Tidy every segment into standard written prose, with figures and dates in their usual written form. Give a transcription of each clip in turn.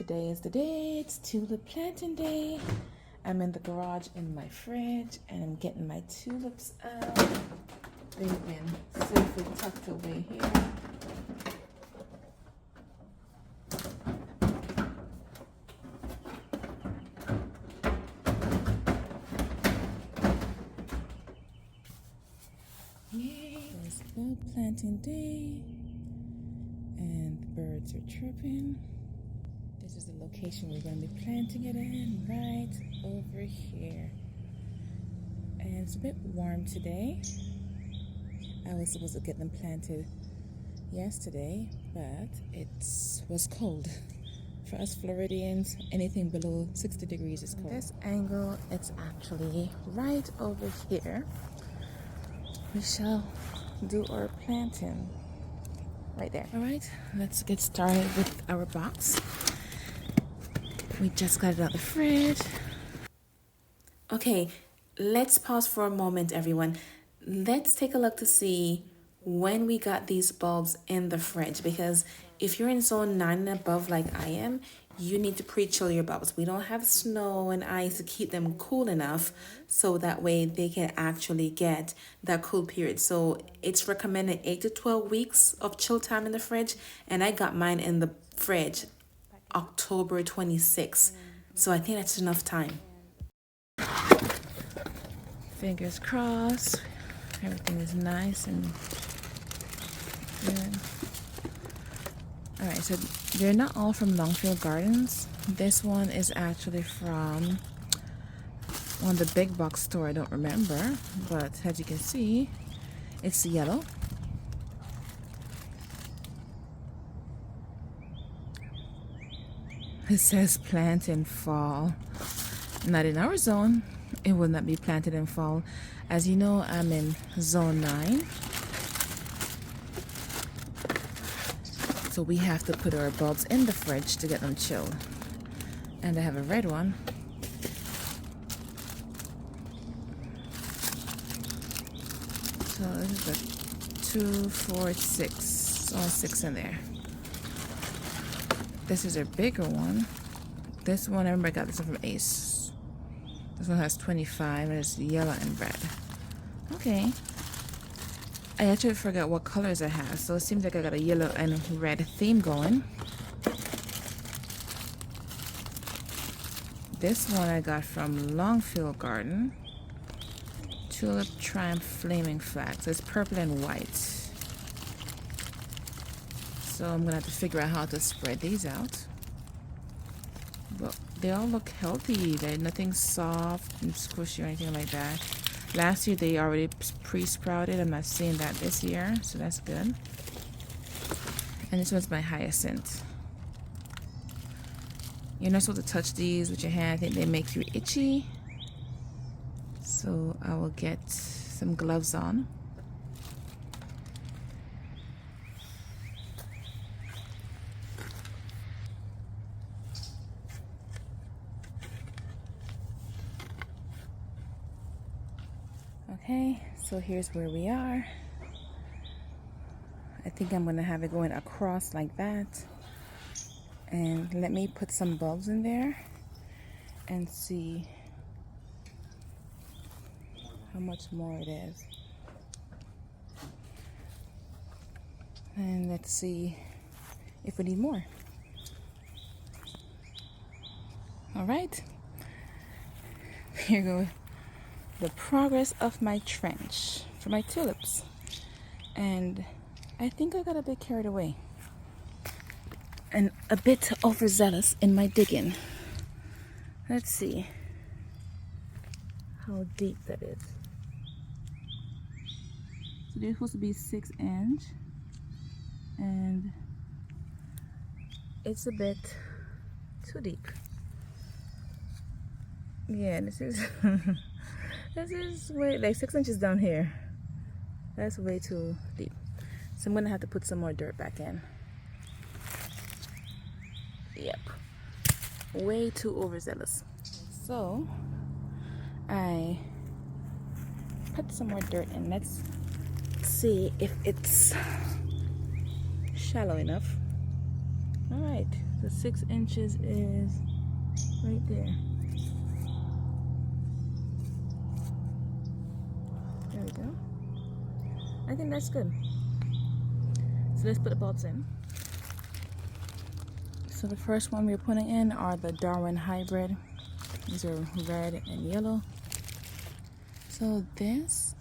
Today is the day. It's tulip planting day. I'm in the garage in my fridge and I'm getting my tulips out. They've been safely tucked away here. Yay! It's bulb planting day and the birds are chirping. This is the location we're going to be planting it in, right over here. And it's a bit warm today. I was supposed to get them planted yesterday, but it was cold. For us Floridians, anything below 60 degrees is cold. This angle, it's actually right over here. We shall do our planting right there. All right, let's get started with our box. We just got it out of the fridge. Okay, let's pause for a moment, everyone. Let's take a look to see when we got these bulbs in the fridge, because if you're in zone 9 and above like I am, you need to pre-chill your bulbs. We don't have snow and ice to keep them cool enough so that way they can actually get that cool period. So it's recommended 8 to 12 weeks of chill time in the fridge, and I got mine in the fridge October 26th. So I think that's enough time. Fingers crossed. Everything is nice and good. Alright, so they're not all from Longfield Gardens. This one is actually from one of the big box store, I don't remember, but as you can see, it's yellow. It says plant in fall. Not in our zone. It will not be planted in fall. As you know, I'm in zone 9. So we have to put our bulbs in the fridge to get them chilled. And I have a red one. So this is a 2, 4, 6. So 6 in there. This is a bigger one. This one, I remember I got this one from Ace. This one has 25 and it's yellow and red. Okay. I actually forgot what colors I have, so it seems like I got a yellow and red theme going. This one I got from Longfield Garden. Tulip Triumph Flaming Flag. So it's purple and white. So I'm gonna have to figure out how to spread these out. But they all look healthy. They're nothing soft and squishy or anything like that. Last year they already pre-sprouted. I'm not seeing that this year, so that's good. And this one's my hyacinth. You're not supposed to touch these with your hand. I think they make you itchy. So I will get some gloves on. Okay, so here's where we are. I think I'm gonna have it going across like that. And let me put some bulbs in there and see how much more it is. And let's see if we need more. All right, here you go. The progress of my trench for my tulips. And I think I got a bit carried away and a bit overzealous in my digging. Let's see how deep that is. So they're supposed to be 6 inch and it's a bit too deep. Yeah, this is this is way like 6 inches down here. That's way too deep. So I'm gonna have to put some more dirt back in. Yep. Way too overzealous. So I put some more dirt in. Let's see if it's shallow enough. All right, The 6 inches is right there. There we go. I think that's good. So let's put the bulbs in. So the first one we're putting in are the Darwin hybrid. These are red and yellow. So this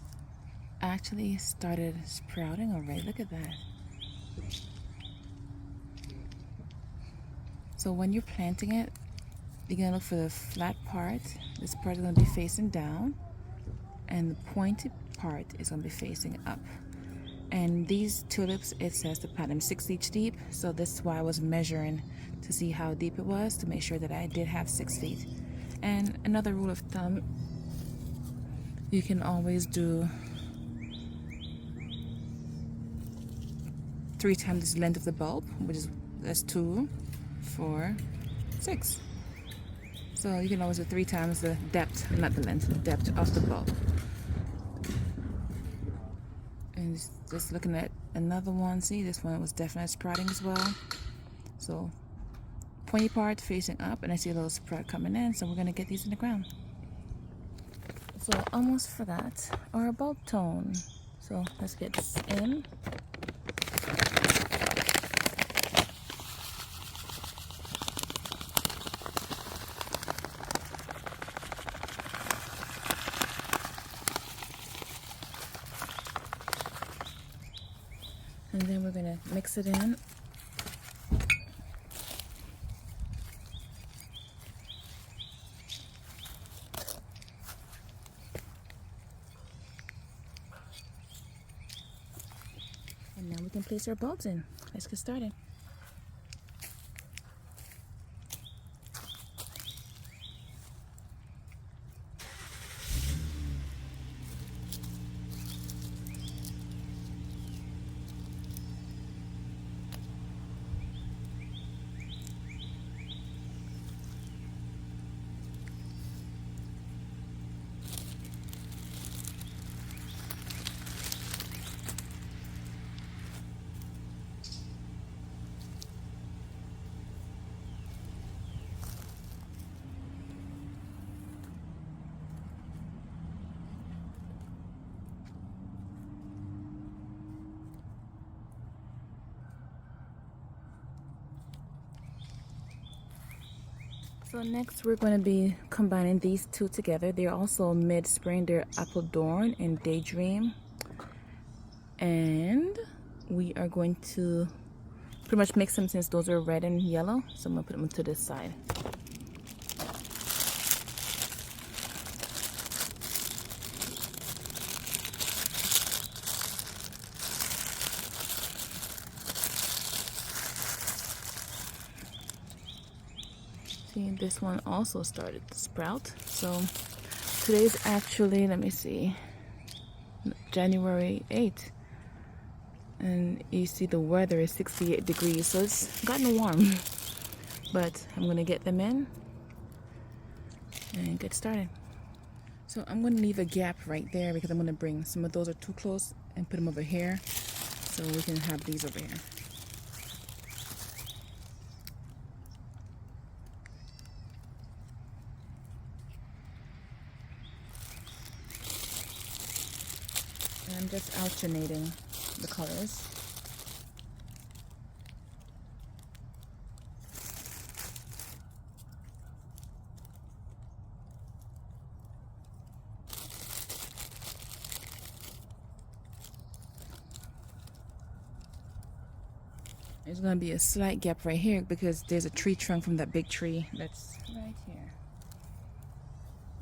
actually started sprouting already. Look at that. So when you're planting it, you're gonna look for the flat part. This part is gonna be facing down, and the pointed part is gonna be facing up. And these tulips, it says to plant them 6 feet deep. So this is why I was measuring to see how deep it was to make sure that I did have 6 feet. And another rule of thumb, you can always do 3 times the length of the bulb, which is that's 2, 4, 6. So you can always do 3 times the depth, not the length, the depth of the bulb. And just looking at another one, see this one was definitely sprouting as well. So pointy part facing up, and I see a little sprout coming in, so we're gonna get these in the ground. So almost forgot our bulb tone. So let's get this in. And then we're gonna mix it in. And now we can place our bulbs in. Let's get started. So next we're going to be combining these two together. They're also mid-spring. They're Apple Dawn and Daydream. And we are going to pretty much mix them since those are red and yellow. So I'm going to put them to this side. See, this one also started to sprout. So today's actually, let me see, January 8th. And you see the weather is 68 degrees, so it's gotten warm. But I'm gonna get them in and get started. So I'm gonna leave a gap right there because I'm gonna bring some of those are too close and put them over here so we can have these over here. And I'm just alternating the colors. There's going to be a slight gap right here because there's a tree trunk from that big tree that's right here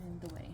in the way.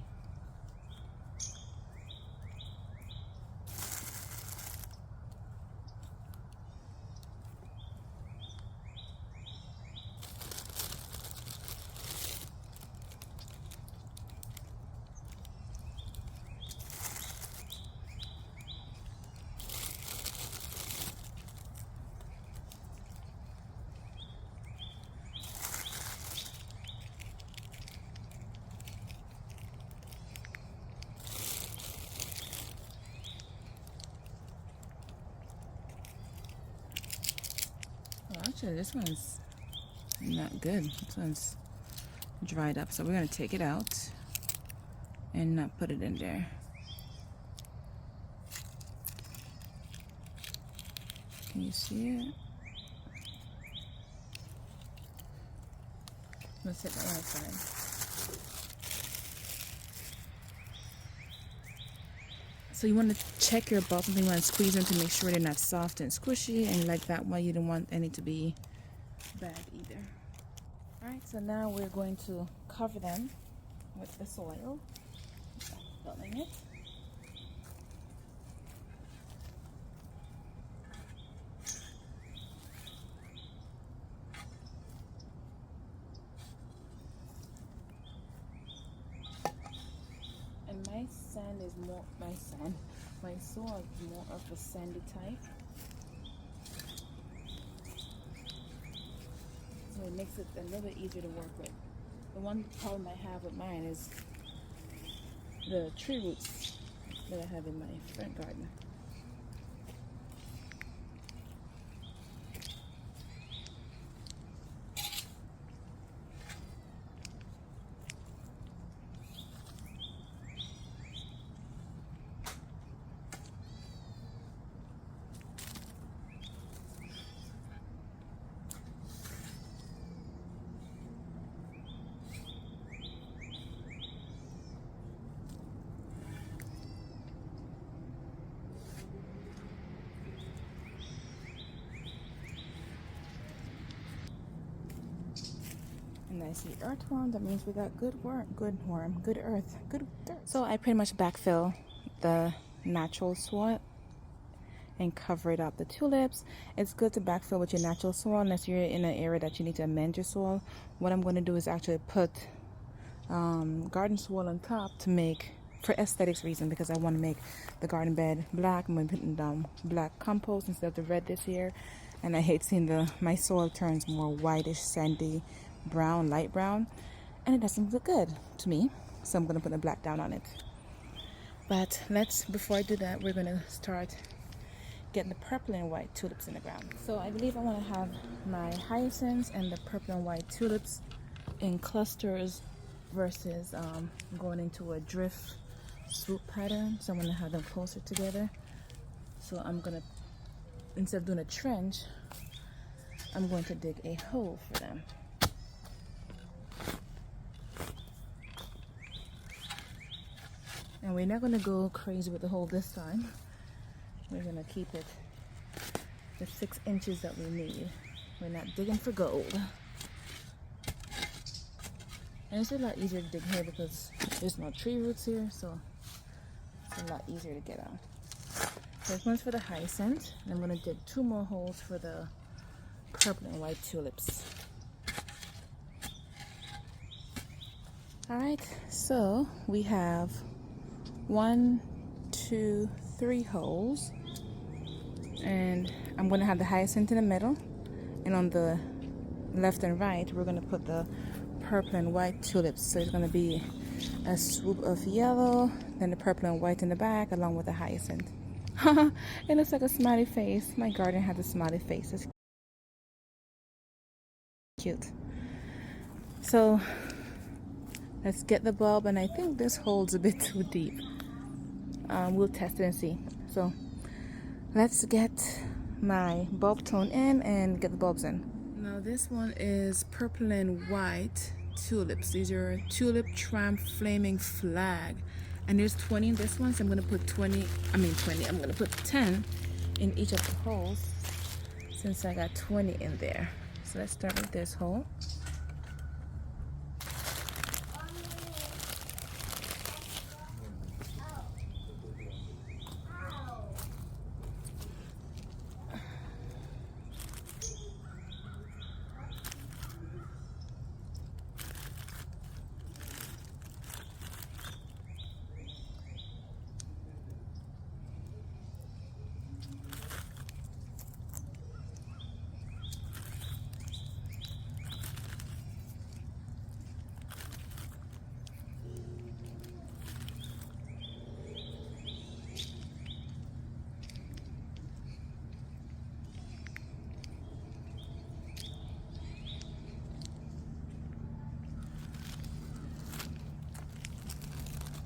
Well, actually, this one's not good. This one's dried up, so we're gonna take it out and not put it in there. Can you see it? Let's set that one aside. So you want to check your bulbs and you want to squeeze them to make sure they're not soft and squishy, and like that one you don't want any to be bad either. Alright, so now we're going to cover them with the soil, filling it. And my sand is more, my soil is more of a sandy type. So it makes it a little bit easier to work with. The one problem I have with mine is the tree roots that I have in my front garden. And I see earthworm, that means we got good worm, good earth, good dirt. So I pretty much backfill the natural soil and cover it up. The tulips, it's good to backfill with your natural soil unless you're in an area that you need to amend your soil. What I'm going to do is actually put garden soil on top to make, for aesthetics reason, because I want to make the garden bed black. I'm going to be putting down black compost instead of the red this year. And I hate seeing my soil turns more whitish, sandy, brown, light brown, and it doesn't look good to me, so I'm going to put the black down on it. But before I do that, we're going to start getting the purple and white tulips in the ground. So I believe I want to have my hyacinths and the purple and white tulips in clusters versus going into a drift swoop pattern. So I'm going to have them closer together. So I'm going to, instead of doing a trench, I'm going to dig a hole for them. And we're not going to go crazy with the hole this time. We're going to keep it the 6 inches that we need. We're not digging for gold. And it's a lot easier to dig here because there's no tree roots here, so it's a lot easier to get on. This one's for the hyacinth. And I'm going to dig 2 more holes for the purple and white tulips. Alright, so we have 1, 2, 3 holes, and I'm going to have the hyacinth in the middle, and on the left and right we're going to put the purple and white tulips. So it's going to be a swoop of yellow, then the purple and white in the back along with the hyacinth. It looks like a smiley face. My garden has a smiley face. It's cute. So let's get the bulb, and I think this hole's a bit too deep. We'll test it and see. So let's get my bulb tone in and get the bulbs in. Now this one is purple and white tulips. These are Tulip Tramp Flaming Flag, and there's 20 in this one, so I'm going to put 20, I'm going to put 10 in each of the holes since I got 20 in there. So let's start with this hole.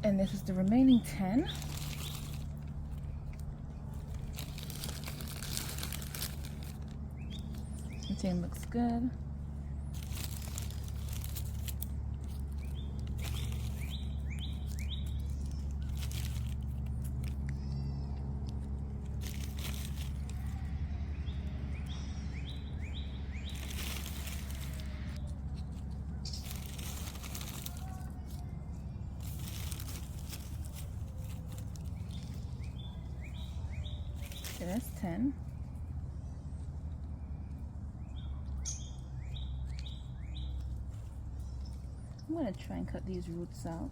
And this is the remaining 10. Everything looks good. Okay, that's 10. I'm going to try and cut these roots out.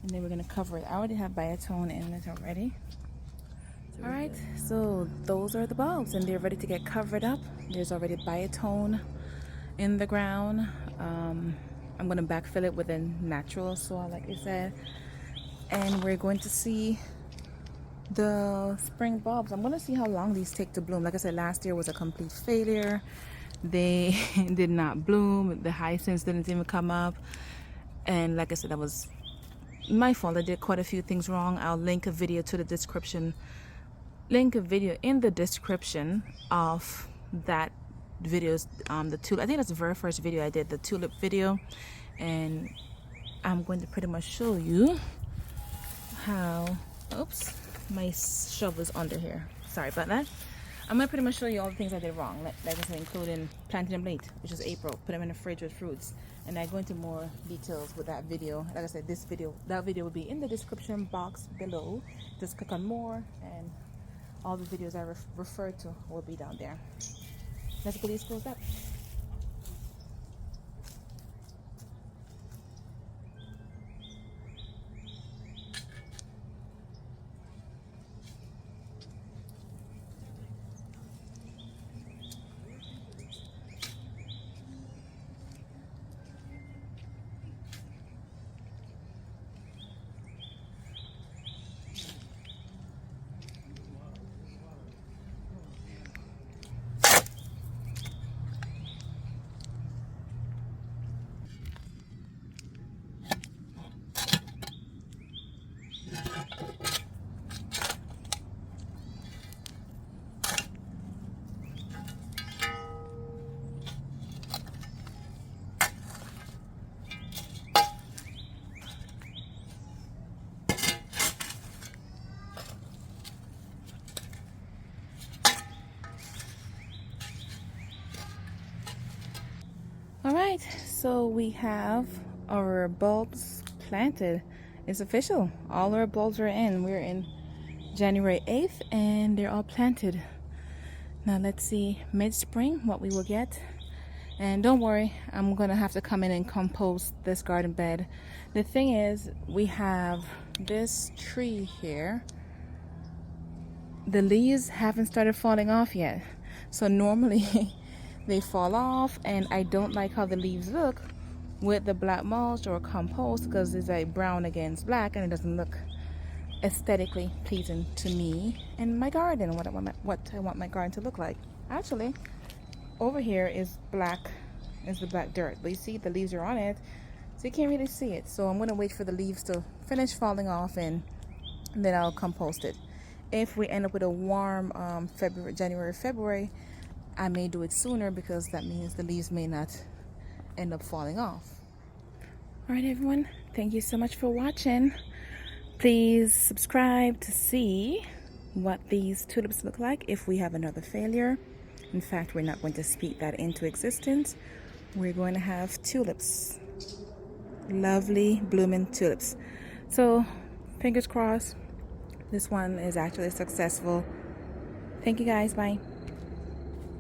And then we're going to cover it. I already have biotone in it already. Alright, so those are the bulbs and they're ready to get covered up. There's already biotone in the ground. I'm going to backfill it with a natural soil like I said. And we're going to see the spring bulbs. I'm going to see how long these take to bloom. Like I said, last year was a complete failure. They did not bloom. The hyacinths didn't even come up. And like I said, that was my fault. I did quite a few things wrong. I'll link a video to the description. Link a video in the description of that videos. The tulip. I think that's the very first video I did, the tulip video. And I'm going to pretty much show you how. Oops, my shovel is under here. Sorry about that. I'm going to pretty much show you all the things I did wrong, like I said, including planting them late, which is April, put them in the fridge with fruits, and I go into more details with that video. Like I said, that video will be in the description box below. Just click on more, and all the videos I refer to will be down there. Let's get these closed up. Alright, so we have our bulbs planted. It's official. All our bulbs are in. We're in January 8th and they're all planted. Now let's see mid-spring what we will get. And don't worry, I'm going to have to come in and compost this garden bed. The thing is, we have this tree here. The leaves haven't started falling off yet. So normally they fall off, and I don't like how the leaves look with the black mulch or compost because it's like brown against black and it doesn't look aesthetically pleasing to me and my garden, what I want my garden to look like. Actually, over here is black, is the black dirt, but you see the leaves are on it, so you can't really see it. So I'm going to wait for the leaves to finish falling off and then I'll compost it. If we end up with a warm January, February, I may do it sooner because that means the leaves may not end up falling off. Alright everyone, thank you so much for watching. Please subscribe to see what these tulips look like if we have another failure. In fact, we're not going to speak that into existence. We're going to have tulips. Lovely blooming tulips. So fingers crossed this one is actually successful. Thank you guys, bye.